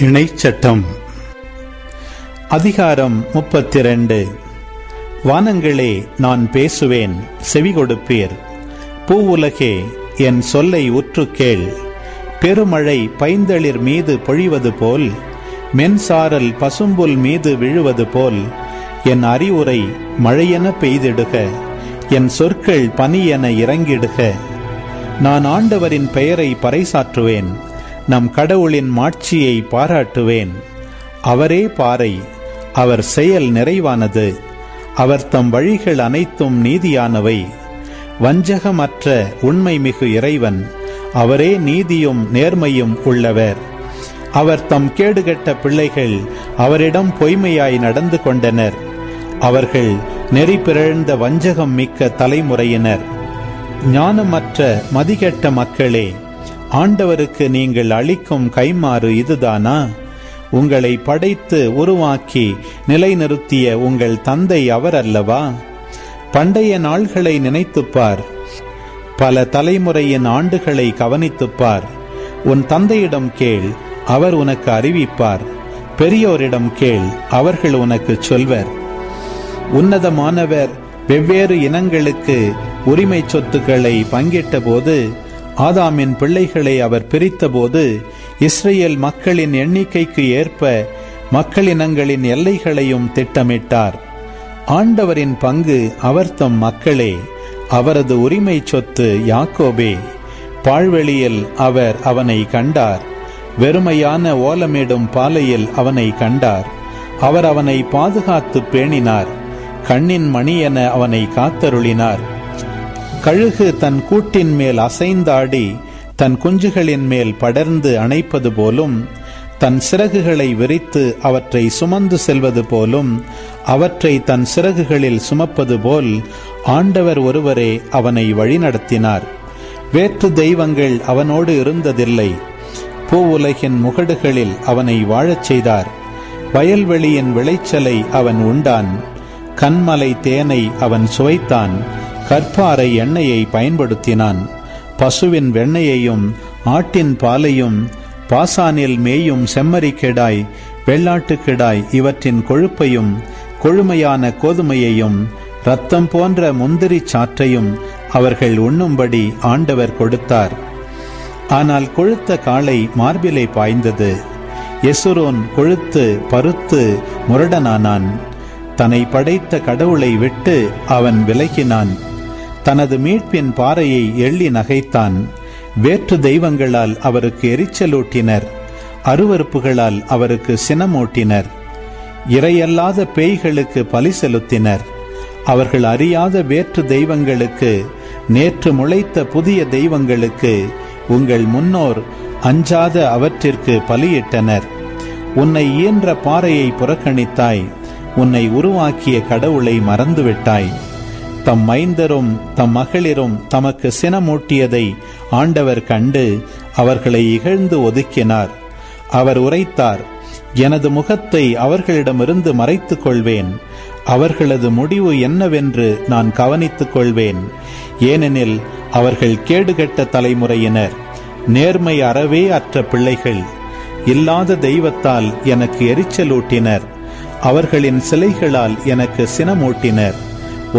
இணைச்சட்டம். அதிகாரம் 32. வானங்களே, நான் பேசுவேன், செவி கொடுப்பீர். பூவுலகே, என் சொல்லை உற்று கேள். பெருமழை பைந்தளிர் மீது பொழிவது போல், மென்சாரல் பசும்புல் மீது விழுவது போல், என் அறிவுரை மழையென பெய்திடுக, என் சொற்கள் பனியென இறங்கிடுக. நான் ஆண்டவரின் பெயரை பறைசாற்றுவேன், நம் கடவுளின் மாட்சியை பாராட்டுவேன். அவரே பாறை, அவர் செயல் நிறைவானது, அவர் தம் வழிகள் அனைத்தும் நீதியானவை. வஞ்சகமற்ற உண்மைமிகு இறைவன், அவரே நீதியும் நேர்மையும் உள்ளவர். அவர் தம் கேடுகட்ட பிள்ளைகள் அவரிடம் பொய்மையாய் நடந்து கொண்டனர். அவர்கள் நெறி பிறழ்ந்த வஞ்சகம் மிக்க தலைமுறையினர். ஞானமற்ற மதிகெட்ட மக்களே, ஆண்டவருக்கு நீங்கள் அளிக்கும் கைமாறு இதுதானா? உங்களை படைத்து உருவாக்கி நிலைநிறுத்திய உங்கள் தந்தை அவர் அல்லவா? பண்டைய நாள்களை நினைத்துப்பார், பல தலைமுறையின் ஆண்டுகளை கவனித்துப்பார். உன் தந்தையிடம் கேள், அவர் உனக்கு அறிவிப்பார். பெரியோரிடம் கேள், அவர்கள் உனக்கு சொல்வர். உன்னதமானவர் வெவ்வேறு இனங்களுக்கு உரிமை சொத்துக்களை பங்கிட்ட போது, ஆதாமின் பிள்ளைகளை அவர் பிரித்தபோது, இஸ்ரேல் மக்களின் எண்ணிக்கைக்கு ஏற்ப மக்களினங்களின் எல்லைகளையும் திட்டமிட்டார். ஆண்டவரின் பங்கு அவர் தம் மக்களே, அவரது உரிமை சொத்து யாக்கோபே. பாழ்வெளியில் அவர் அவனை கண்டார், வெறுமையான ஓலமிடும் பாலையில் அவனை கண்டார். அவர் அவனை பாதுகாத்து பேணினார், கண்ணின் மணி என அவனை காத்தருளினார். கழுகு தன் கூட்டின் மேல் அசைந்தாடி தன் குஞ்சுகளின் மேல் படர்ந்து அணைப்பது போலும், தன் சிறகுகளை விரித்து அவற்றை சுமந்து செல்வது போலும், அவற்றை தன் சிறகுகளில் சுமப்பது போல் ஆண்டவர் ஒருவரே அவனை வழிநடத்தினார். வேற்று தெய்வங்கள் அவனோடு இருந்ததில்லை. பூவுலகின் முகடுகளில் அவனை வாழச் செய்தார். வயல்வெளியின் விளைச்சலை அவன் உண்டான். கண்மலை தேனை அவன் சுவைத்தான். கற்பாறை எண்ணெயை பயன்படுத்தினான். பசுவின் வெண்ணெயையும் ஆட்டின் பாலையும், பாசானில் மேயும் செம்மறிக்கிடாய், வெள்ளாட்டுக்கிடாய் இவற்றின் கொழுப்பையும், கொழுமையான கோதுமையையும், இரத்தம் போன்ற முந்திரி சாற்றையும் அவர்கள் உண்ணும்படி ஆண்டவர் கொடுத்தார். ஆனால் கொழுத்த காளை மார்பிலை பாய்ந்தது. எசுரோன் கொழுத்து பருத்து முரடனானான். தன்னை படைத்த கடவுளை விட்டு அவன் விலகினான். தனது மீட்பின் பாறையை எள்ளி நகைத்தான். வேற்று தெய்வங்களால் அவருக்கு எரிச்சலூட்டினர், அருவருப்புகளால் அவருக்கு சினமூட்டினர். இறையல்லாத பேய்களுக்கு பலி செலுத்தினர். அவர்கள் அறியாத வேற்று தெய்வங்களுக்கு, நேற்று முளைத்த புதிய தெய்வங்களுக்கு, உங்கள் முன்னோர் அஞ்சாத அவற்றிற்கு பலியிட்டனர். உன்னை ஈன்ற பாறையை புறக்கணித்தாய், உன்னை உருவாக்கிய கடவுளை மறந்துவிட்டாய். தம் மைந்தரும் தம் மகளிரும் தமக்கு சினமூட்டியதை ஆண்டவர் கண்டு அவர்களை இகழ்ந்து ஒதுக்கினார். அவர் உரைத்தார், எனது முகத்தை அவர்களிடமிருந்து மறைத்துக் கொள்வேன். அவர்களது முடிவு என்னவென்று நான் கவனித்துக் கொள்வேன். ஏனெனில் அவர்கள் கேடுகெட்ட தலைமுறையினர், நேர்மை அறவே அற்ற பிள்ளைகள். இல்லாத தெய்வத்தால் எனக்கு எரிச்சலூட்டினர், அவர்களின் சிலைகளால் எனக்கு சினமூட்டினர்.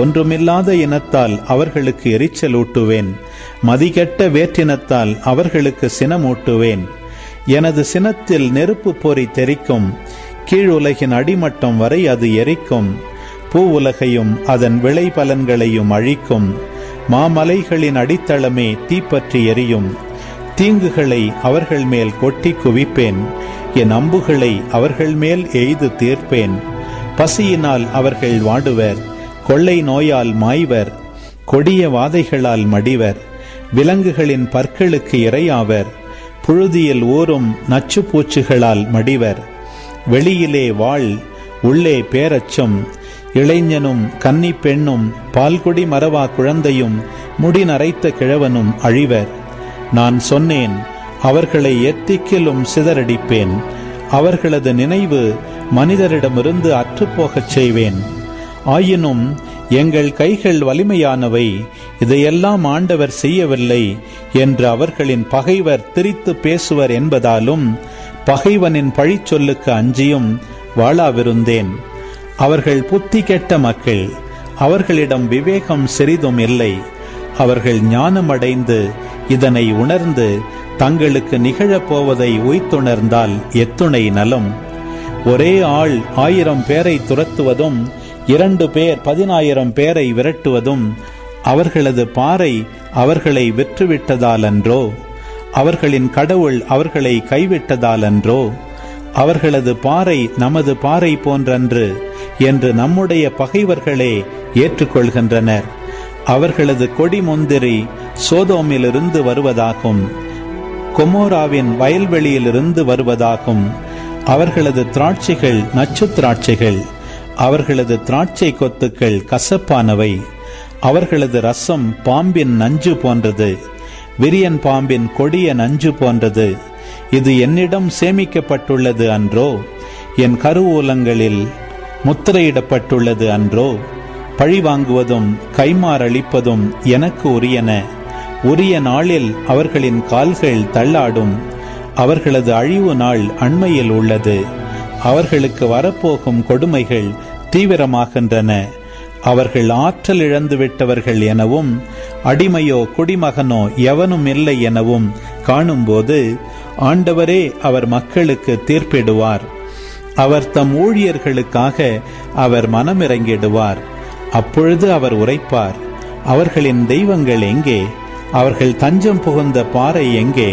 ஒன்றுமில்லாத இனத்தால் அவர்களுக்கு எரிச்சலூட்டுவேன், மதிகெட்ட வேற்றினத்தால் அவர்களுக்கு சினமூட்டுவேன். எனது சினத்தில் நெருப்பு பொறி தெரிக்கும், கீழுலகின் அடிமட்டம் வரை அது எரிக்கும். பூவுலகையும் அதன் விளைபலன்களையும் அழிக்கும். மாமலைகளின் அடித்தளமே தீப்பற்றி எரியும். தீங்குகளை அவர்கள் மேல் கொட்டி குவிப்பேன், என் அம்புகளை அவர்கள் மேல் எய்து தீர்ப்பேன். பசியினால் அவர்கள் வாடுவர், கொள்ளை நோயால் மாய்வர், கொடிய வாதைகளால் மடிவர், விலங்குகளின் பற்களுக்கு இரையாவர், புழுதியில் ஊறும் நச்சு பூச்சிகளால் மடிவர். வெளியிலே வாள், உள்ளே பேரச்சம். இளைஞனும் கன்னி பெண்ணும், பால்குடி மறவா குழந்தையும், முடி நரைத்த கிழவனும் அழிவர். நான் சொன்னேன், அவர்களை எத்திக்கிலும் சிதறடிப்பேன். அவர்களது நினைவு மனிதரிடமிருந்து அற்றுப்போகச் செய்வேன். ஆயினும் எங்கள் கைகள் வலிமையானவை, இதையெல்லாம் ஆண்டவர் செய்யவில்லை என்று அவர்களின் பகைவர் திரித்து பேசுவர் என்பதாலும், பகைவனின் பழிச்சொல்லுக்கு அஞ்சியும் வாளாவிருந்தேன். அவர்கள் புத்தி கெட்ட மக்கள், அவர்களிடம் விவேகம் சிறிதும் இல்லை. அவர்கள் ஞானமடைந்து இதனை உணர்ந்து தங்களுக்கு நிகழப்போவதை உய்த்துணர்ந்தால் எத்துணை நலம். ஒரே ஆள் 1000 பேரை துரத்துவதும் 2 பேர் 10,000 பேரை விரட்டுவதும் அவர்களது பாறை அவர்களை வெற்றுவிட்டதாலன்றோ? அவர்களின் கடவுள் அவர்களை கைவிட்டதாலன்றோ? அவர்களது பாறை நமது பாறை போன்றன்று என்று நம்முடைய பகைவர்களே ஏற்றுக்கொள்கின்றனர். அவர்களது கொடி முந்திரி சோதோமிலிருந்து வருவதாகும், கொமோராவின் வயல்வெளியிலிருந்து வருவதாகும். அவர்களது திராட்சைகள் நச்சு திராட்சைகள், அவர்களது திராட்சை கொத்துக்கள் கசப்பானவை. அவர்களது ரசம் பாம்பின் நஞ்சு போன்றது, விரியன் பாம்பின் கொடிய நஞ்சு போன்றது. இது என்னிடம் சேமிக்கப்பட்டுள்ளது அன்றோ? என் கருவூலங்களில் முத்திரையிடப்பட்டுள்ளது அன்றோ? பழிவாங்குவதும் கைமாறளிப்பதும் எனக்கு உரியன. உரிய நாளில் அவர்களின் கால்கள் தள்ளாடும். அவர்களது அழிவு நாள் அண்மையில் உள்ளது. அவர்களுக்கு வரப்போகும் கொடுமைகள் தீவிரமாகின்றன. அவர்கள் ஆற்றல் இழந்து விட்டவர்கள் எனவும் அடிமையோ குடிமகனோ எவனும் இல்லை எனவும் காணும்போது ஆண்டவரே அவர் மக்களுக்கு தீர்ப்பிடுவார். அவர் தம் ஊழியர்களுக்காக அவர் மனமிறங்கிடுவார். அப்பொழுது அவர் உரைப்பார், அவர்களின் தெய்வங்கள் எங்கே? அவர்கள் தஞ்சம் புகுந்த பாறை எங்கே?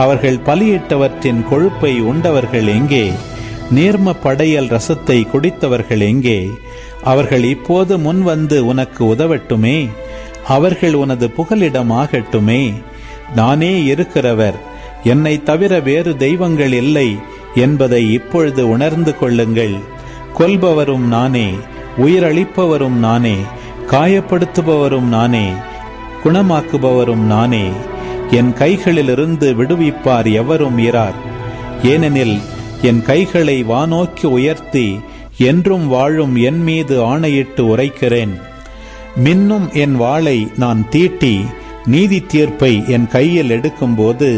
அவர்கள் பலியிட்டவற்றின் கொழுப்பை உண்டவர்கள் எங்கே? நீர்ம படையல் ரசத்தை குடித்தவர்கள் எங்கே? அவர்கள் இப்போது முன்வந்து உனக்கு உதவட்டுமே. அவர்கள் உனது புகலிடம் ஆகட்டுமே. நானே இருக்கிறவர், என்னை தவிர வேறு தெய்வங்கள் இல்லை என்பதை இப்பொழுது உணர்ந்து கொள்ளுங்கள். கொல்பவரும் நானே, உயிரளிப்பவரும் நானே, காயப்படுத்துபவரும் நானே, குணமாக்குபவரும் நானே. என் கைகளிலிருந்து விடுவிப்பார் எவரும் இரார். ஏனெனில் என் கைகளை வானோக்கி உயர்த்தி என்றும் வாழும் என் மீது ஆணையிட்டு உரைக்கிறேன். மின்னும் என் வாளை நான் தீட்டி நீதி தீர்ப்பை என் கையில் எடுக்கும்போது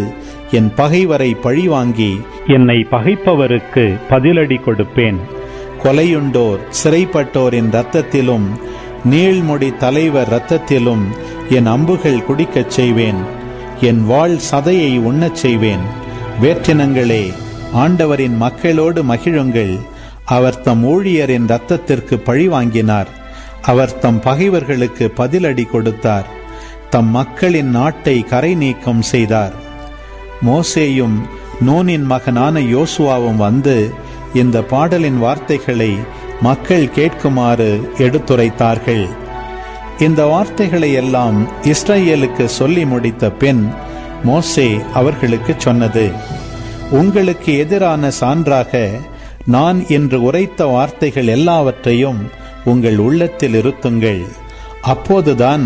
என் பகைவரை பழிவாங்கி என்னை பகைப்பவருக்கு பதிலடி கொடுப்பேன். கொலையுண்டோர் சிறைப்பட்டோரின் இரத்தத்திலும் நீள்முடி தலைவர் இரத்தத்திலும் என் அம்புகள் குடிக்கச் செய்வேன். என் வாள் சதையை உண்ணச் செய்வேன். வேற்றினங்களே, ஆண்டவரின் மக்களோடு மகிழுங்கள். அவர் தம் ஊழியரின் இரத்தத்திற்கு பழிவாங்கினார். அவர் தம் பகைவர்களுக்கு பதிலடி கொடுத்தார். தம் மக்களின் நாட்டை கரை நீக்கம் செய்தார். மோசேயும் நூனின் மகனான யோசுவாவும் வந்து இந்த பாடலின் வார்த்தைகளை மக்கள் கேட்குமாறு எடுத்துரைத்தார்கள். இந்த வார்த்தைகளை எல்லாம் இஸ்ரவேலுக்கு சொல்லி முடித்த பின் மோசே அவர்களுக்கு சொன்னது, உங்களுக்கு எதிரான சான்றாக நான் இன்று உரைத்த வார்த்தைகள் எல்லாவற்றையும் உங்கள் உள்ளத்தில் இருத்துங்கள். அப்போதுதான்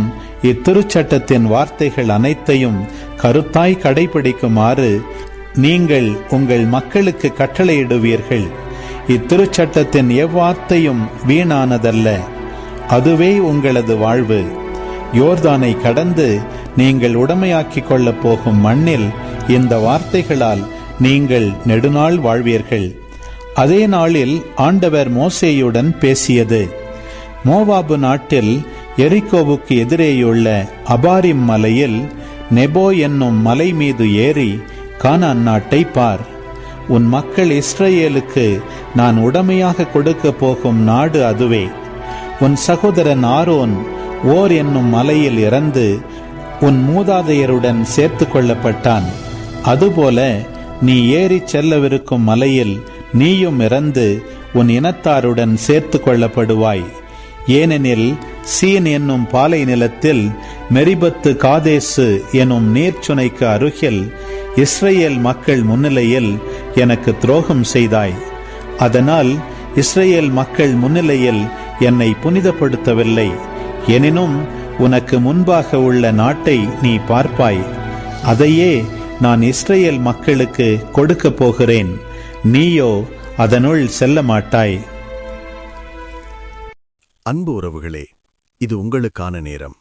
இத்திருச்சட்டத்தின் வார்த்தைகள் அனைத்தையும் கருத்தாய் கடைபிடிக்குமாறு நீங்கள் உங்கள் மக்களுக்கு கட்டளையிடுவீர்கள். இத்திருச்சட்டத்தின் எவ்வார்த்தையும் வீணானதல்ல, அதுவே உங்களது வாழ்வு. யோர்தானை கடந்து நீங்கள் உடைமையாக்கிக் கொள்ளப் போகும் மண்ணில் இந்த வார்த்தைகளால் நீங்கள் நெடுநாள் வாழ்வீர்கள். அதே நாளில் ஆண்டவர் மோசேயுடன் பேசியது. மோவாபு நாட்டில் எரிகோவுக்கு எதிரேயுள்ள அபாரிம் மலையில் நெபோ என்னும் மலை மீது ஏறி கானான் நாட்டை பார். உன் மக்கள் இஸ்ரவேலுக்கு நான் உடைமையாக கொடுக்க போகும் நாடு அதுவே. உன் சகோதரன் ஆரோன் ஓர் என்னும் மலையில் இறந்து உன் மூதாதையருடன் சேர்த்து கொள்ளப்பட்டான். அதுபோல நீ ஏறி செல்லவிருக்கும் மலையில் நீயும் இறந்து உன் இனத்தாருடன் சேர்த்து கொள்ளப்படுவாய். ஏனெனில் சீன் என்னும் பாலை நிலத்தில் மெரிபத்து காதேசு எனும் நீர்ச்சுனைக்கு அருகில் இஸ்ரவேல் மக்கள் முன்னிலையில் எனக்கு துரோகம் செய்தாய். அதனால் இஸ்ரவேல் மக்கள் முன்னிலையில் என்னை புனிதப்படுத்தவில்லை. எனினும் உனக்கு முன்பாக உள்ள நாட்டை நீ பார்ப்பாய். அதையே நான் இஸ்ரவேல் மக்களுக்கு கொடுக்க போகிறேன். நீயோ அதனுள் செல்ல மாட்டாய். அன்பு உறவுகளே, இது உங்களுக்கான நேரம்.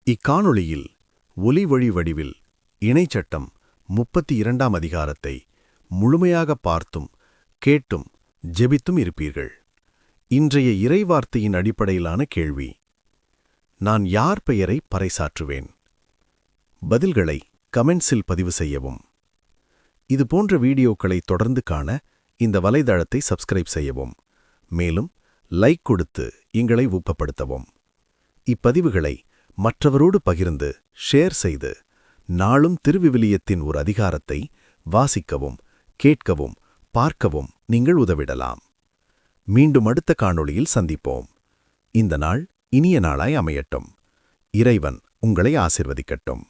இக்காணொளியில் ஒலி வழி வடிவில் இணைச்சட்டம் 32ஆம் அதிகாரத்தை முழுமையாக பார்த்தும் கேட்டும் ஜெபித்தும் இருப்பீர்கள். இன்றைய இறைவார்த்தையின் அடிப்படையிலான கேள்வி: நான் யார் பெயரை பறைசாற்றுவேன்? பதில்களை கமெண்ட்ஸில் பதிவு செய்யவும். இது போன்ற வீடியோக்களை தொடர்ந்து காண இந்த வலைதளத்தை சப்ஸ்கிரைப் செய்யவும். மேலும் லைக் கொடுத்து எங்களை ஊக்கப்படுத்தவும். இப்பதிவுகளை மற்றவரோடு பகிர்ந்து ஷேர் செய்து நாளும் திருவிவிலியத்தின் ஒரு அதிகாரத்தை வாசிக்கவும், கேட்கவும், பார்க்கவும் நீங்கள் உதவிடலாம். மீண்டும் அடுத்த காணொளியில் சந்திப்போம். இந்த நாள் இனிய நாளாய் அமையட்டும். இறைவன் உங்களை ஆசிர்வதிக்கட்டும்.